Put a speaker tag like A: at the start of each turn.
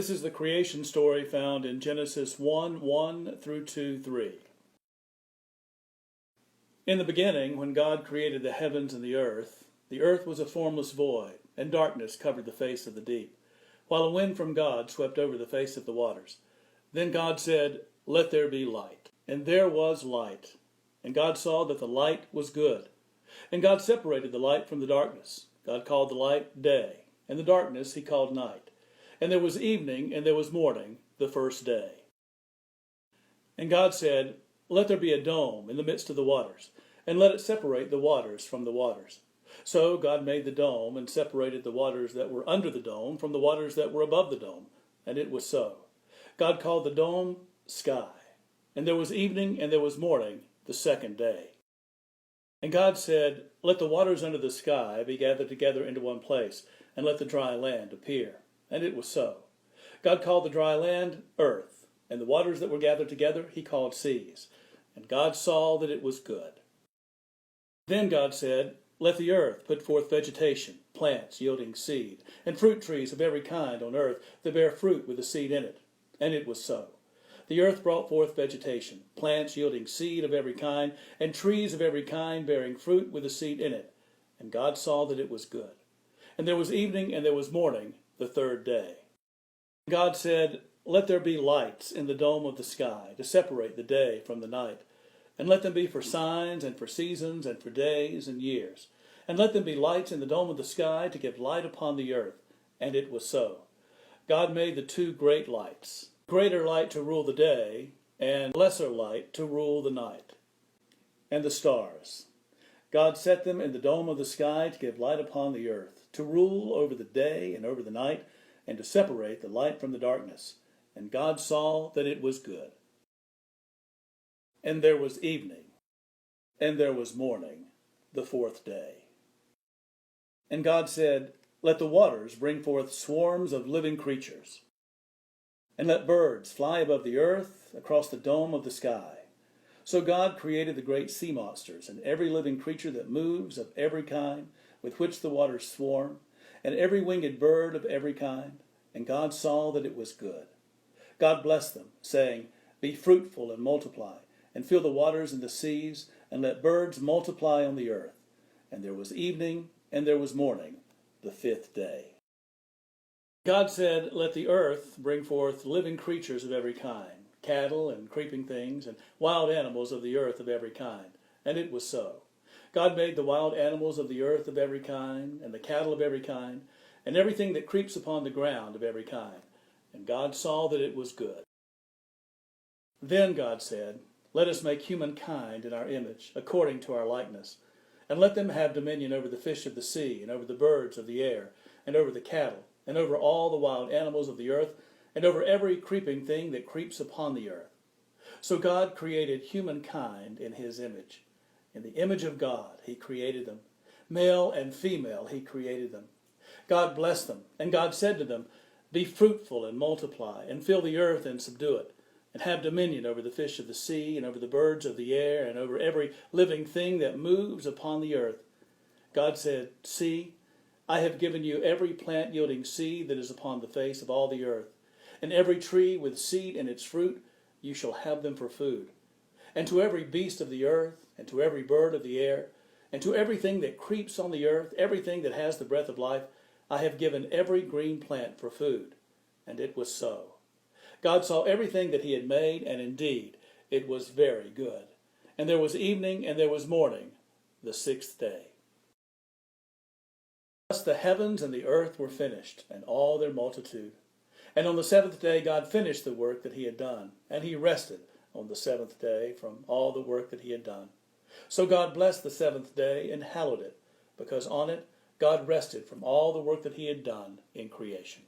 A: This is the creation story found in Genesis 1:1 through 2:3. In the beginning, when God created the heavens and the earth was a formless void, and darkness covered the face of the deep, while a wind from God swept over the face of the waters. Then God said, "Let there be light." And there was light. And God saw that the light was good. And God separated the light from the darkness. God called the light day, and the darkness he called night. And there was evening, and there was morning, the first day. And God said, "Let there be a dome in the midst of the waters, and let it separate the waters from the waters." So God made the dome, and separated the waters that were under the dome from the waters that were above the dome. And it was so. God called the dome sky. And there was evening, and there was morning, the second day. And God said, "Let the waters under the sky be gathered together into one place, and let the dry land appear." And it was so. God called the dry land earth, and the waters that were gathered together he called seas. And God saw that it was good. Then God said, "Let the earth put forth vegetation, plants yielding seed, and fruit trees of every kind on earth that bear fruit with the seed in it." And it was so. The earth brought forth vegetation, plants yielding seed of every kind, and trees of every kind bearing fruit with the seed in it. And God saw that it was good. And there was evening, and there was morning, the third day. God said, "Let there be lights in the dome of the sky to separate the day from the night. And let them be for signs and for seasons and for days and years. And let them be lights in the dome of the sky to give light upon the earth." And it was so. God made the two great lights, greater light to rule the day, and lesser light to rule the night. And the stars. God set them in the dome of the sky to give light upon the earth, to rule over the day and over the night, and to separate the light from the darkness. And God saw that it was good. And there was evening, and there was morning, the fourth day. And God said, "Let the waters bring forth swarms of living creatures, and let birds fly above the earth across the dome of the sky." So God created the great sea monsters, and every living creature that moves of every kind, with which the waters swarm, and every winged bird of every kind. And God saw that it was good. God blessed them, saying, "Be fruitful and multiply, and fill the waters and the seas, and let birds multiply on the earth." And there was evening, and there was morning, the fifth day. God said, "Let the earth bring forth living creatures of every kind, cattle and creeping things, and wild animals of the earth of every kind." And it was so. God made the wild animals of the earth of every kind, and the cattle of every kind, and everything that creeps upon the ground of every kind. And God saw that it was good. Then God said, "Let us make humankind in our image, according to our likeness, and let them have dominion over the fish of the sea, and over the birds of the air, and over the cattle, and over all the wild animals of the earth, and over every creeping thing that creeps upon the earth." So God created humankind in his image. In the image of God he created them. Male and female he created them. God blessed them, and God said to them, "Be fruitful and multiply, and fill the earth and subdue it, and have dominion over the fish of the sea, and over the birds of the air, and over every living thing that moves upon the earth." God said, "See, I have given you every plant yielding seed that is upon the face of all the earth, and every tree with seed in its fruit, you shall have them for food. And to every beast of the earth, and to every bird of the air, and to everything that creeps on the earth, everything that has the breath of life, I have given every green plant for food." And it was so. God saw everything that he had made, and indeed it was very good. And there was evening, and there was morning, the sixth day. Thus the heavens and the earth were finished, and all their multitude. And on the seventh day God finished the work that he had done, and he rested on the seventh day from all the work that he had done. So God blessed the seventh day and hallowed it, because on it God rested from all the work that he had done in creation.